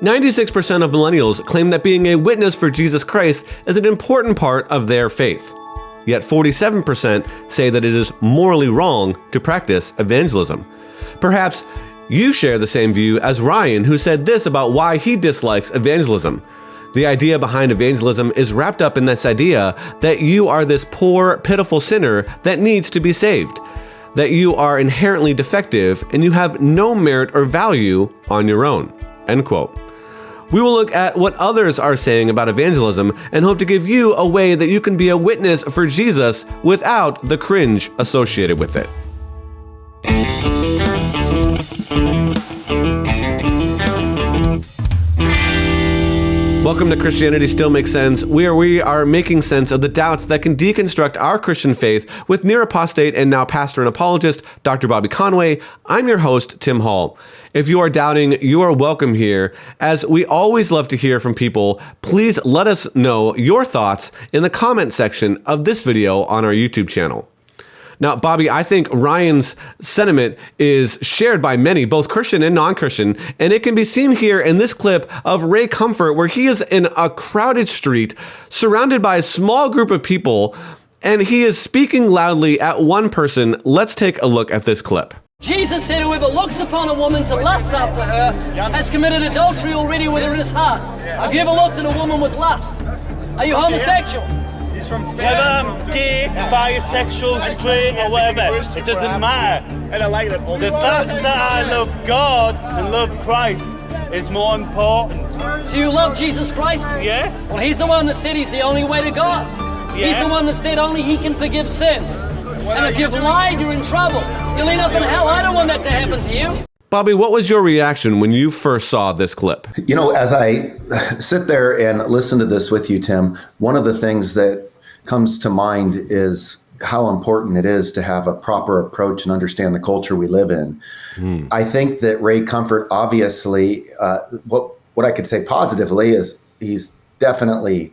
96% of millennials claim that being a witness for Jesus Christ is an important part of their faith. Yet 47% say that it is morally wrong to practice evangelism. Perhaps you share the same view as Ryan, who said this about why he dislikes evangelism. The idea behind evangelism is wrapped up in this idea that you are this poor, pitiful sinner that needs to be saved, that you are inherently defective and you have no merit or value on your own. End quote. We will look at what others are saying about evangelism and hope to give you a way that you can be a witness for Jesus without the cringe associated with it. Welcome to Christianity Still Makes Sense, where we are making sense of the doubts that can deconstruct our Christian faith with near apostate and now pastor and apologist, Dr. Bobby Conway. I'm your host, Tim Hall. If you are doubting, you are welcome here. As we always love to hear from people, please let us know your thoughts in the comment section of this video on our YouTube channel. Now, Bobby, I think Ryan's sentiment is shared by many, both Christian and non-Christian, and it can be seen here in this clip of Ray Comfort, where he is in a crowded street, surrounded by a small group of people, and he is speaking loudly at one person. Let's take a look at this clip. Jesus said, whoever looks upon a woman to lust after her has committed adultery already with her in his heart. Have you ever looked at a woman with lust? Are you homosexual? Whether I'm gay, bisexual, straight, or whatever, it doesn't matter. And I like that all the fact that I love God and love Christ is more important. So you love Jesus Christ? Yeah. Well, he's the one that said he's the only way to God. Yeah. He's the one that said only he can forgive sins. And if you've lied, you're in trouble. You'll end up in hell. I don't want that to happen to you. Bobby, what was your reaction when you first saw this clip? You know, as I sit there and listen to this with you, Tim, one of the things that comes to mind is how important it is to have a proper approach and understand the culture we live in. I think that Ray Comfort, obviously, what I could say positively is he's definitely,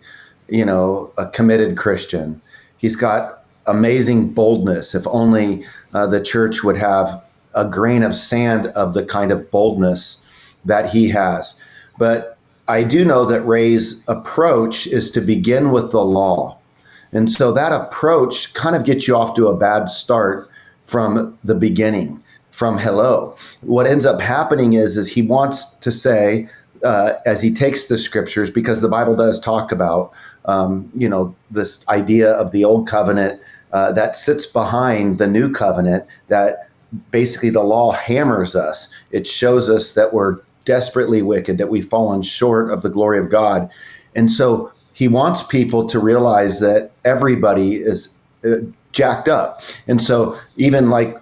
a committed Christian. He's got amazing boldness. If only the church would have a grain of sand of the kind of boldness that he has. But I do know that Ray's approach is to begin with the law. And so that approach kind of gets you off to a bad start from the beginning, from hello. What ends up happening is he wants to say, as he takes the scriptures, because the Bible does talk about, this idea of the old covenant that sits behind the new covenant, that basically the law hammers us. It shows us that we're desperately wicked, that we've fallen short of the glory of God. And so he wants people to realize that everybody is jacked up. And so even like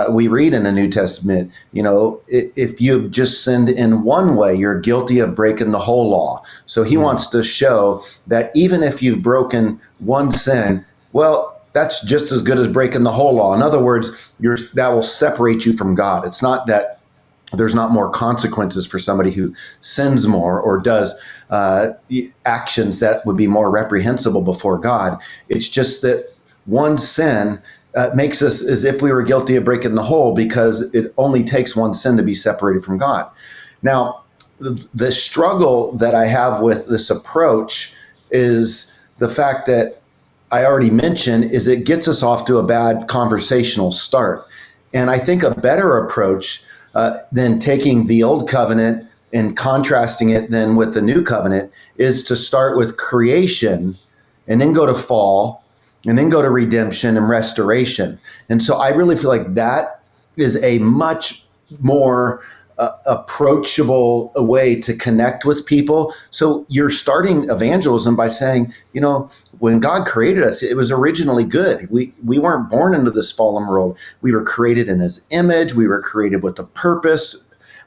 we read in the New Testament, if you've just sinned in one way, you're guilty of breaking the whole law. So he wants to show that even if you've broken one sin, well, that's just as good as breaking the whole law. In other words, that will separate you from God. It's not that there's not more consequences for somebody who sins more or does actions that would be more reprehensible before God. It's just that one sin makes us as if we were guilty of breaking the whole, because it only takes one sin to be separated from God. Now, the struggle that I have with this approach is the fact that I already mentioned is it gets us off to a bad conversational start. And I think a better approach than taking the old covenant and contrasting it then with the new covenant is to start with creation and then go to fall and then go to redemption and restoration. And so I really feel like that is a much more approachable way to connect with people. So you're starting evangelism by saying, when God created us, it was originally good. We weren't born into this fallen world. We were created in his image. We were created with a purpose.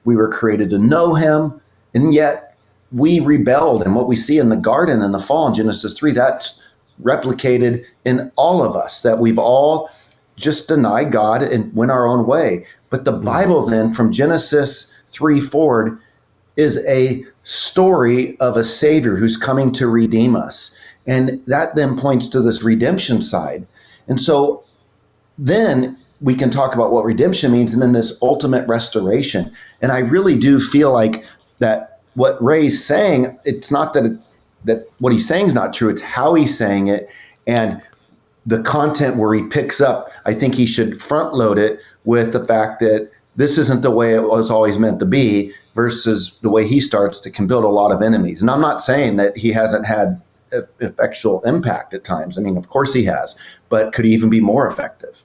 We were created to know him. And yet we rebelled. And what we see in the garden in the fall in Genesis 3, that's replicated in all of us, that we've all just denied God and went our own way. But the Bible then, from Genesis 3 forward, is a story of a Savior who's coming to redeem us. And that then points to this redemption side. And so then we can talk about what redemption means and then this ultimate restoration. And I really do feel like that what Ray's saying, it's not that what he's saying is not true. It's how he's saying it. And the content where he picks up, I think he should front load it with the fact that this isn't the way it was always meant to be versus the way he starts to can build a lot of enemies. And I'm not saying that he hasn't had effectual impact at times. I mean, of course he has, but could he even be more effective?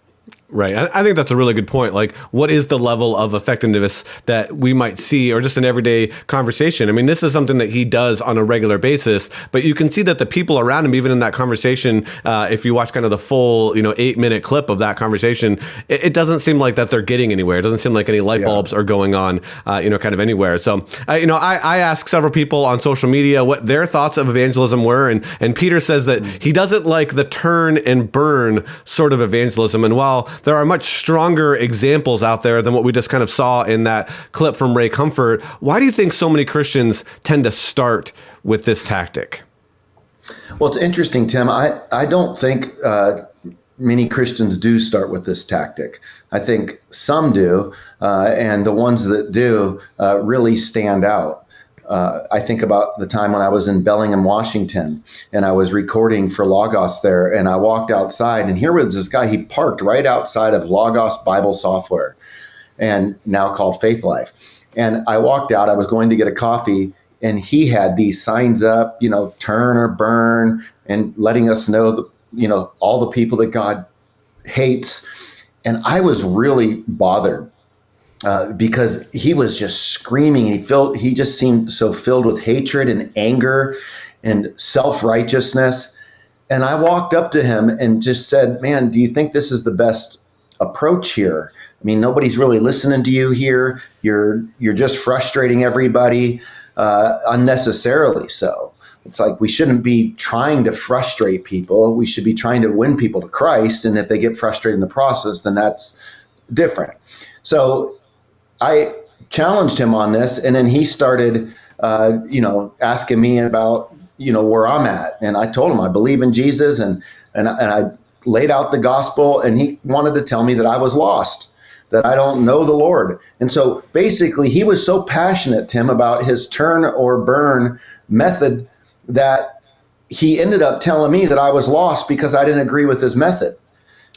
Right. I think that's a really good point. Like, what is the level of effectiveness that we might see, or just an everyday conversation? I mean, this is something that he does on a regular basis, but you can see that the people around him, even in that conversation, if you watch kind of the full, 8-minute clip of that conversation, it doesn't seem like that they're getting anywhere. It doesn't seem like any light bulbs are going on, kind of anywhere. So, I asked several people on social media what their thoughts of evangelism were, and Peter says that he doesn't like the turn and burn sort of evangelism. And while there are much stronger examples out there than what we just kind of saw in that clip from Ray Comfort, why do you think so many Christians tend to start with this tactic? Well, it's interesting, Tim. I don't think many Christians do start with this tactic. I think some do, and the ones that do really stand out. I think about the time when I was in Bellingham, Washington, and I was recording for Logos there, and I walked outside, and here was this guy. He parked right outside of Logos Bible Software, and now called Faith Life. And I walked out. I was going to get a coffee, and he had these signs up, turn or burn, and letting us know that, all the people that God hates. And I was really bothered. Because he was just screaming. He just seemed so filled with hatred and anger and self-righteousness. And I walked up to him and just said, man, do you think this is the best approach here? I mean, nobody's really listening to you here. You're just frustrating everybody unnecessarily so. It's like we shouldn't be trying to frustrate people. We should be trying to win people to Christ. And if they get frustrated in the process, then that's different. So I challenged him on this, and then he started, asking me about, where I'm at. And I told him I believe in Jesus, and I laid out the gospel, and he wanted to tell me that I was lost, that I don't know the Lord. And so basically he was so passionate, Tim, about his turn or burn method that he ended up telling me that I was lost because I didn't agree with his method.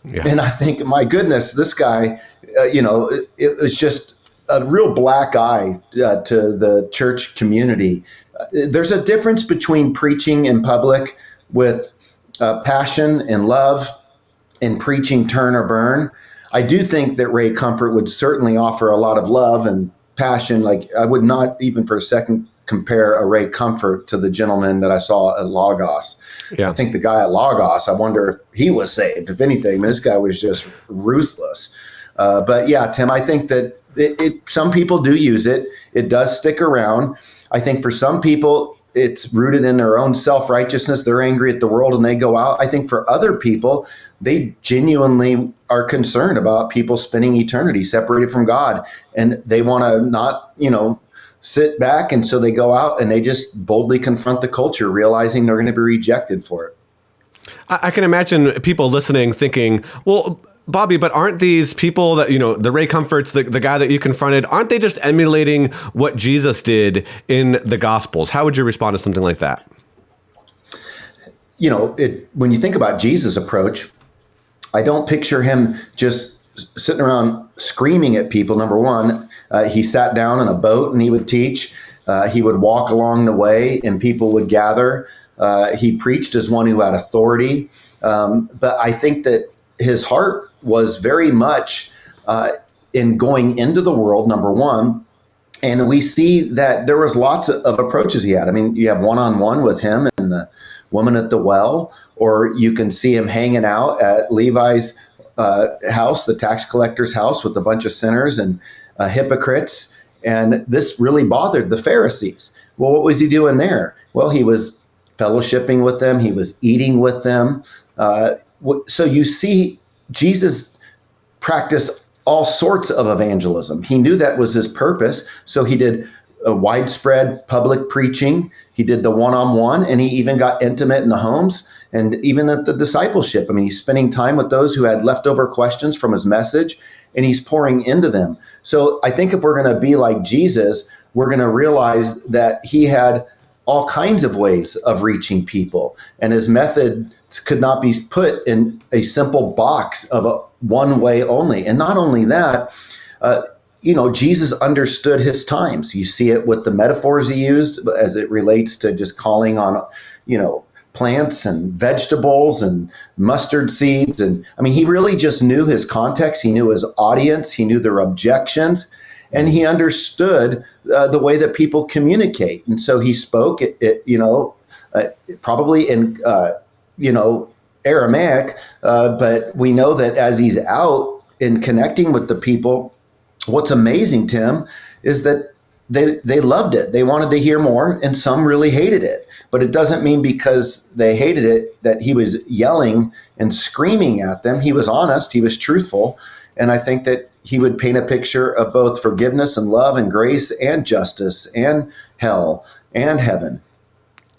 Yeah. And I think, my goodness, this guy, it was just a real black eye to the church community. There's a difference between preaching in public with passion and love and preaching turn or burn. I do think that Ray Comfort would certainly offer a lot of love and passion. Like, I would not even for a second compare a Ray Comfort to the gentleman that I saw at Logos. Yeah. I think the guy at Logos, I wonder if he was saved, if anything. This guy was just ruthless. But yeah, Tim, I think that some people do use it. It does stick around. I think for some people, it's rooted in their own self-righteousness. They're angry at the world and they go out. I think for other people, they genuinely are concerned about people spending eternity separated from God. And they want to not, sit back. And so they go out and they just boldly confront the culture, realizing they're going to be rejected for it. I can imagine people listening thinking, well, Bobby, but aren't these people that, the Ray Comforts, the guy that you confronted, aren't they just emulating what Jesus did in the Gospels? How would you respond to something like that? When you think about Jesus' approach, I don't picture him just sitting around screaming at people. Number one, he sat down in a boat and he would teach. He would walk along the way and people would gather. He preached as one who had authority. But I think that his heart was very much in going into the world, number one. And we see that there was lots of approaches he had. I mean, you have one-on-one with him and the woman at the well, or you can see him hanging out at Levi's house, the tax collector's house, with a bunch of sinners and hypocrites. And this really bothered the Pharisees. Well, what was he doing there? Well, he was fellowshipping with them. He was eating with them. So you see Jesus practiced all sorts of evangelism. He knew that was his purpose. So he did a widespread public preaching. He did the one-on-one, and he even got intimate in the homes and even at the discipleship. I mean, he's spending time with those who had leftover questions from his message, and he's pouring into them. So I think if we're going to be like Jesus, we're going to realize that he had all kinds of ways of reaching people, and his methods could not be put in a simple box of one way only. And not only that, Jesus understood his times. You see it with the metaphors he used as it relates to just calling on, plants and vegetables and mustard seeds. And I mean, he really just knew his context. He knew his audience. He knew their objections. And he understood the way that people communicate. And so he spoke probably in, Aramaic. But we know that as he's out in connecting with the people, what's amazing, Tim, is that they loved it. They wanted to hear more, and some really hated it. But it doesn't mean because they hated it that he was yelling and screaming at them. He was honest. He was truthful. And I think that he would paint a picture of both forgiveness and love and grace and justice and hell and heaven.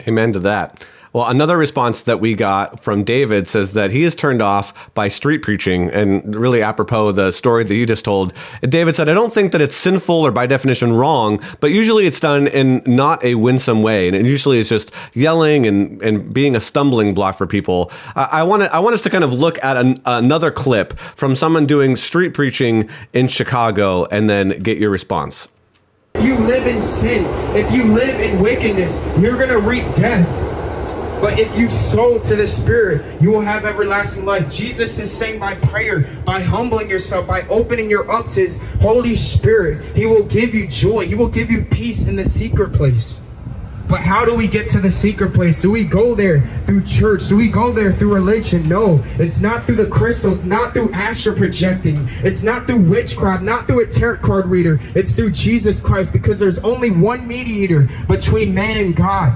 Amen to that. Well, another response that we got from David says that he is turned off by street preaching, and really apropos the story that you just told. David said, I don't think that it's sinful or by definition wrong, but usually it's done in not a winsome way. And usually it's just yelling and being a stumbling block for people. I want us to kind of look at another clip from someone doing street preaching in Chicago and then get your response. If you live in sin, if you live in wickedness, you're going to reap death. But if you sow to the Spirit, you will have everlasting life. Jesus is saying by prayer, by humbling yourself, by opening your up to His Holy Spirit, He will give you joy. He will give you peace in the secret place. But how do we get to the secret place? Do we go there through church? Do we go there through religion? No, it's not through the crystal. It's not through astral projecting. It's not through witchcraft, not through a tarot card reader. It's through Jesus Christ, because there's only one mediator between man and God.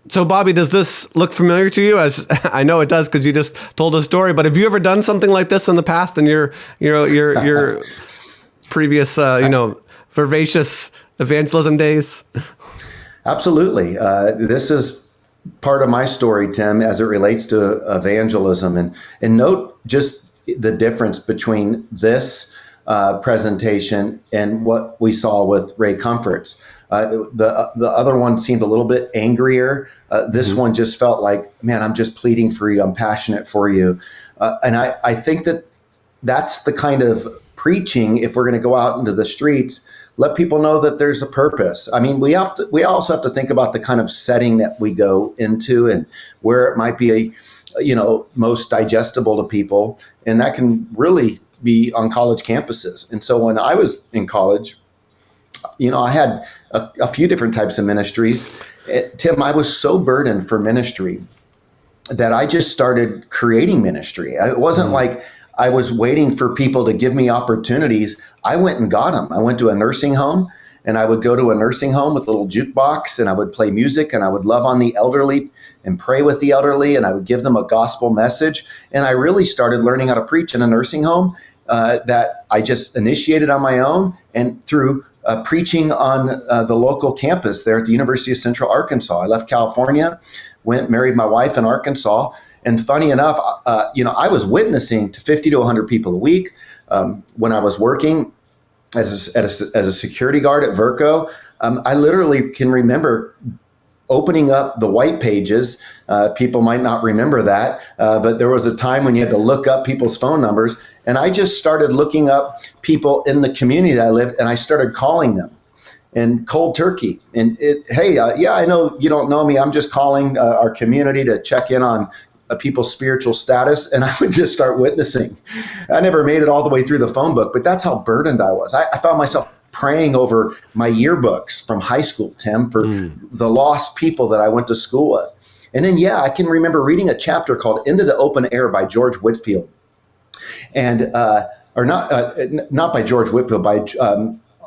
So, Bobby, does this look familiar to you? As I know it does, because you just told a story. But have you ever done something like this in the past in your previous, vivacious evangelism days? Absolutely. This is part of my story, Tim, as it relates to evangelism, and note just the difference between this presentation and what we saw with Ray Comfort's. The other one seemed a little bit angrier. This one just felt like, man, I'm just pleading for you. I'm passionate for you. And I think that that's the kind of preaching, if we're going to go out into the streets, let people know that there's a purpose. I mean, we also have to think about the kind of setting that we go into and where it might be most digestible to people. And that can really be on college campuses. And so when I was in college, I had a few different types of ministries. Tim, I was so burdened for ministry that I just started creating ministry. It wasn't like I was waiting for people to give me opportunities. I went and got them. I went to a nursing home, and I would go to a nursing home with a little jukebox, and I would play music, and I would love on the elderly and pray with the elderly, and I would give them a gospel message. And I really started learning how to preach in a nursing home that I just initiated on my own, and through preaching on the local campus there at the University of Central Arkansas. I left California, married my wife in Arkansas. And funny enough, I was witnessing to 50 to 100 people a week when I was working as a security guard at Verco. I literally can remember opening up the white pages. People might not remember that, but there was a time when you had to look up people's phone numbers. And I just started looking up people in the community that I lived, and I started calling them and cold turkey. And I know you don't know me. I'm just calling our community to check in on people's spiritual status. And I would just start witnessing. I never made it all the way through the phone book, but that's how burdened I was. I found myself praying over my yearbooks from high school, Tim, for the lost people that I went to school with. And then, I can remember reading a chapter called Into the Open Air by George Whitefield. And, not by George Whitefield, by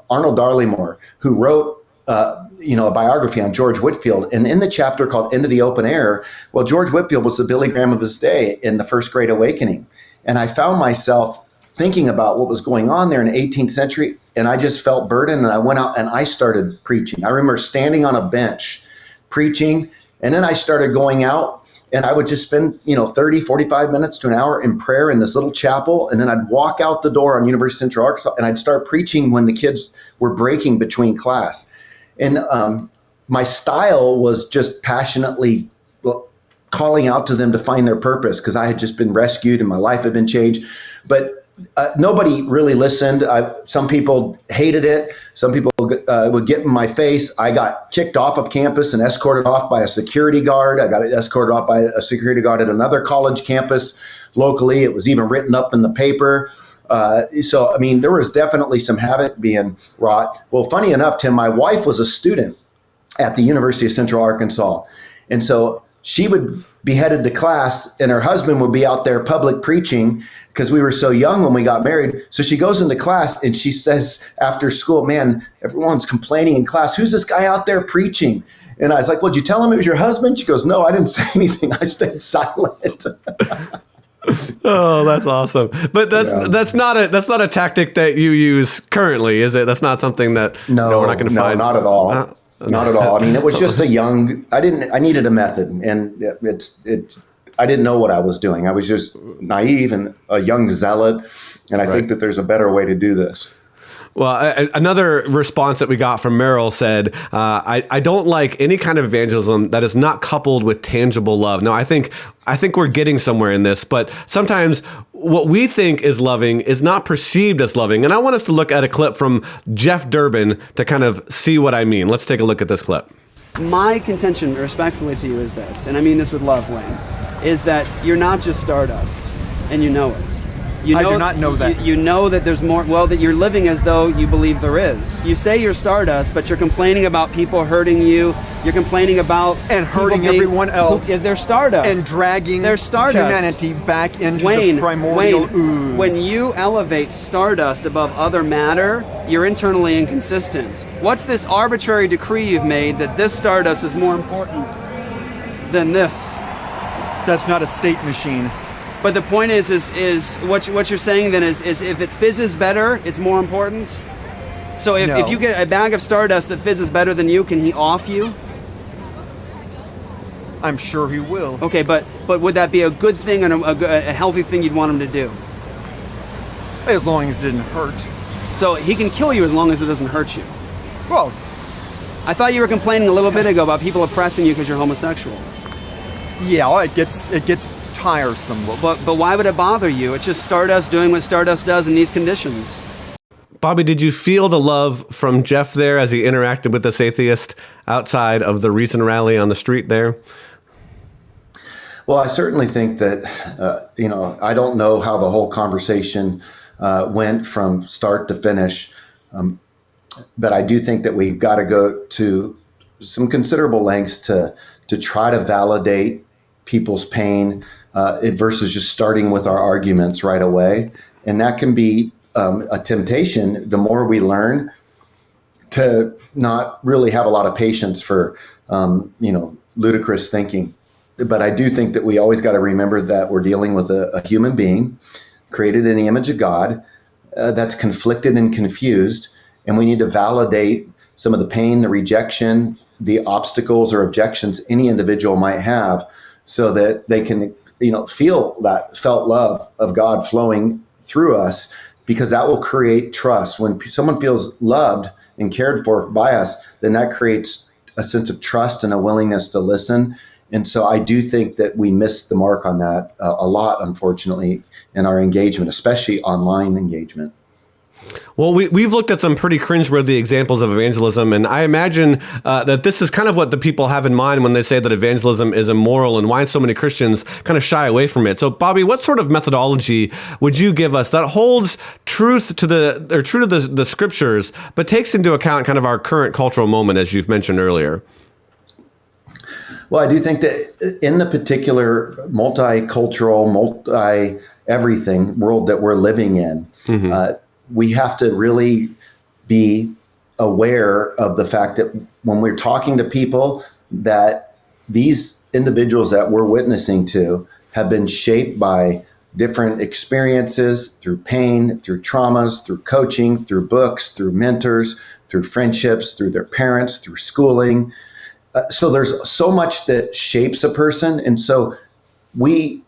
Arnold Darlingmore, who wrote, a biography on George Whitefield. And in the chapter called Into the Open Air, well, George Whitefield was the Billy Graham of his day in the First Great Awakening. And I found myself thinking about what was going on there in the 18th century, and I just felt burdened, and I went out and I started preaching. I remember standing on a bench preaching, and then I started going out And I would just spend, 30, 45 minutes to an hour in prayer in this little chapel. And then I'd walk out the door on University of Central Arkansas and I'd start preaching when the kids were breaking between class. And my style was just passionately calling out to them to find their purpose, because I had just been rescued and my life had been changed. But nobody really listened. Some people hated it. Some people would get in my face. I got kicked off of campus and escorted off by a security guard. I got escorted off by a security guard at another college campus locally. It was even written up in the paper. There was definitely some havoc being wrought. Well, funny enough, Tim, my wife was a student at the University of Central Arkansas. And so she would be headed to class and her husband would be out there public preaching, because we were so young when we got married. So she goes into class and she says after school, man, everyone's complaining in class. Who's this guy out there preaching? And I was like, well, did you tell him it was your husband? She goes, no, I didn't say anything. I stayed silent. Oh, that's awesome. But that's not a tactic that you use currently, is it? That's not something that we're not going to find. No, not at all. Not at all. I mean, it was just I needed a method, and I didn't know what I was doing. I was just naive and a young zealot. And I think that there's a better way to do this. Well, another response that we got from Merrill said, I don't like any kind of evangelism that is not coupled with tangible love. Now, I think we're getting somewhere in this, but sometimes what we think is loving is not perceived as loving. And I want us to look at a clip from Jeff Durbin to kind of see what I mean. Let's take a look at this clip. My contention, respectfully to you, is this, and I mean this with love, Wayne, is that you're not just stardust, and you know it. I do not know that. You know that there's more, that you're living as though you believe there is. You say you're stardust, but you're complaining about people hurting you. You're complaining about... And hurting everyone else. They're stardust. And dragging humanity back into the primordial ooze. When you elevate stardust above other matter, you're internally inconsistent. What's this arbitrary decree you've made that this stardust is more important than this? That's not a state machine. But the point is what you're saying then is if it fizzes better, it's more important? So if you get a bag of stardust that fizzes better than you, can he off you? I'm sure he will. Okay, but would that be a good thing and a healthy thing you'd want him to do? As long as it didn't hurt. So he can kill you as long as it doesn't hurt you. Well, I thought you were complaining a little bit ago about people oppressing you because you're homosexual. Yeah, it gets tiresome. But why would it bother you? It's just stardust doing what stardust does in these conditions. Bobby, did you feel the love from Jeff there as he interacted with this atheist outside of the Reason rally on the street there? Well, I certainly think that, I don't know how the whole conversation went from start to finish, but I do think that we've got to go to some considerable lengths to try to validate people's pain versus just starting with our arguments right away. And that can be a temptation the more we learn to not really have a lot of patience for, ludicrous thinking. But I do think that we always got to remember that we're dealing with a human being created in the image of God that's conflicted and confused. And we need to validate some of the pain, the rejection, the obstacles or objections any individual might have, so that they can, feel that felt love of God flowing through us, because that will create trust. When someone feels loved and cared for by us, then that creates a sense of trust and a willingness to listen. And so I do think that we miss the mark on that a lot, unfortunately, in our engagement, especially online engagement. Well, we've looked at some pretty cringeworthy examples of evangelism, and I imagine that this is kind of what the people have in mind when they say that evangelism is immoral and why so many Christians kind of shy away from it. So, Bobby, what sort of methodology would you give us that holds true to the scriptures, but takes into account kind of our current cultural moment, as you've mentioned earlier? Well, I do think that in the particular multicultural, multi-everything world that we're living in, we have to really be aware of the fact that when we're talking to people, that these individuals that we're witnessing to have been shaped by different experiences, through pain, through traumas, through coaching, through books, through mentors, through friendships, through their parents, through schooling. So there's so much that shapes a person. And so we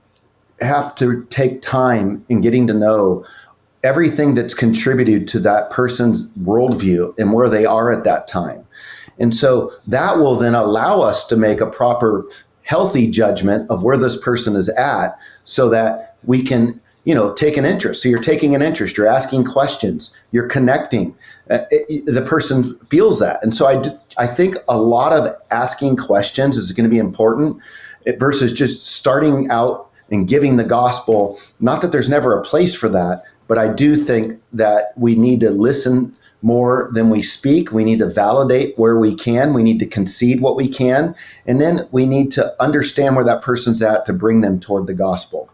have to take time in getting to know everything that's contributed to that person's worldview and where they are at that time. And so that will then allow us to make a proper, healthy judgment of where this person is at, so that we can, take an interest. So you're taking an interest, you're asking questions, you're connecting. The person feels that. And so I think a lot of asking questions is going to be important versus just starting out and giving the gospel. Not that there's never a place for that, but I do think that we need to listen more than we speak. We need to validate where we can. We need to concede what we can. And then we need to understand where that person's at to bring them toward the gospel.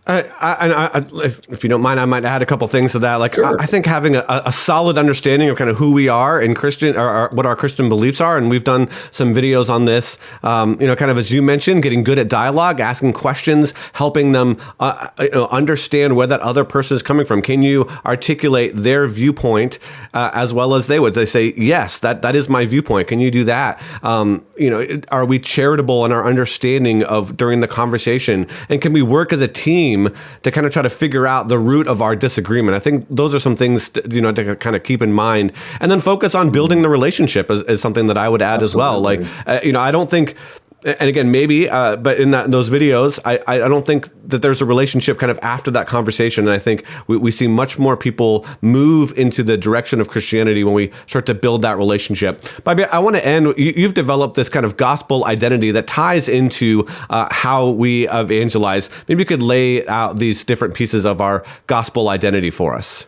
If you don't mind, I might add a couple things to that. Sure. I think having a solid understanding of kind of who we are in Christian, or what our Christian beliefs are, and we've done some videos on this. Kind of as you mentioned, getting good at dialogue, asking questions, helping them understand where that other person is coming from. Can you articulate their viewpoint as well as they would? They say, yes, that is my viewpoint. Can you do that? Are we charitable in our understanding of during the conversation, and can we work as a team to kind of try to figure out the root of our disagreement? I think those are some things to kind of keep in mind, and then focus on building the relationship is something that I would add. Absolutely. As well. I don't think, and again, maybe, but in those videos, I don't think that there's a relationship kind of after that conversation. And I think we see much more people move into the direction of Christianity when we start to build that relationship. Bobby, I want to end, you've developed this kind of gospel identity that ties into how we evangelize. Maybe you could lay out these different pieces of our gospel identity for us.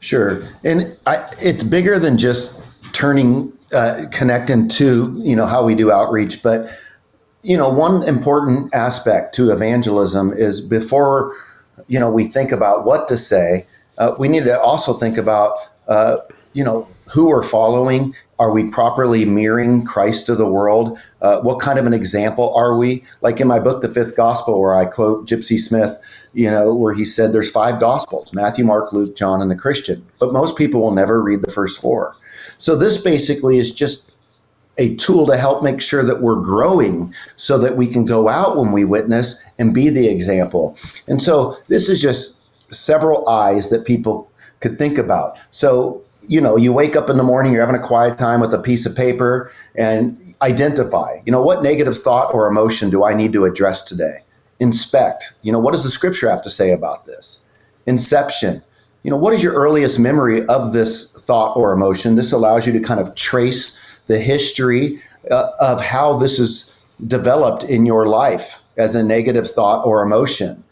Sure. And it's bigger than just connecting to, how we do outreach. But, one important aspect to evangelism is before, we think about what to say, we need to also think about, who we're following. Are we properly mirroring Christ to the world? What kind of an example are we? Like in my book, The Fifth Gospel, where I quote Gypsy Smith, where he said there's 5 gospels: Matthew, Mark, Luke, John, and the Christian. But most people will never read the first 4. So this basically is just a tool to help make sure that we're growing so that we can go out when we witness and be the example. And so this is just several eyes that people could think about. So, you wake up in the morning, you're having a quiet time with a piece of paper, and identify, what negative thought or emotion do I need to address today? Inspect, what does the scripture have to say about this? Inception. What is your earliest memory of this thought or emotion? This allows you to kind of trace the history of how this is developed in your life as a negative thought or emotion.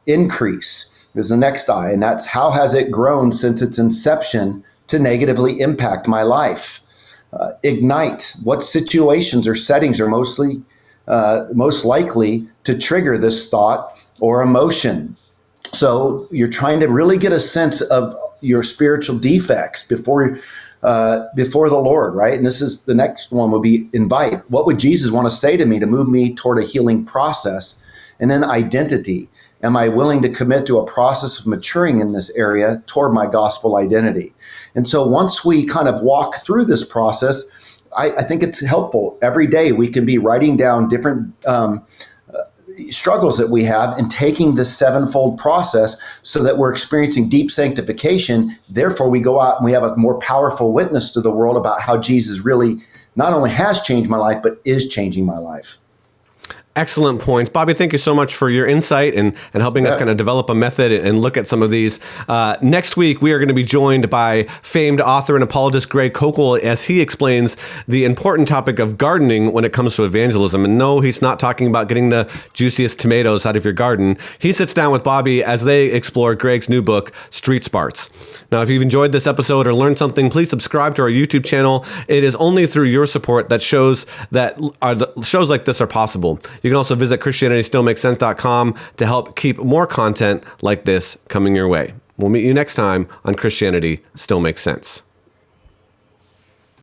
Increase is the next eye, and that's how has it grown since its inception to negatively impact my life. Ignite, what situations or settings are most likely to trigger this thought or emotion? So you're trying to really get a sense of your spiritual defects before the Lord, right? And this is the next one would be invite. What would Jesus want to say to me to move me toward a healing process? And then identity. Am I willing to commit to a process of maturing in this area toward my gospel identity? And so once we kind of walk through this process, I think it's helpful. Every day we can be writing down different struggles that we have and taking this 7-fold process so that we're experiencing deep sanctification. Therefore, we go out and we have a more powerful witness to the world about how Jesus really not only has changed my life, but is changing my life. Excellent points. Bobby, thank you so much for your insight and helping us kind of develop a method and look at some of these. Next week, we are going to be joined by famed author and apologist Greg Koukl as he explains the important topic of gardening when it comes to evangelism. And no, he's not talking about getting the juiciest tomatoes out of your garden. He sits down with Bobby as they explore Greg's new book, Street Smarts. Now, if you've enjoyed this episode or learned something, please subscribe to our YouTube channel. It is only through your support that shows like this are possible. You can also visit ChristianityStillMakesSense.com to help keep more content like this coming your way. We'll meet you next time on Christianity Still Makes Sense.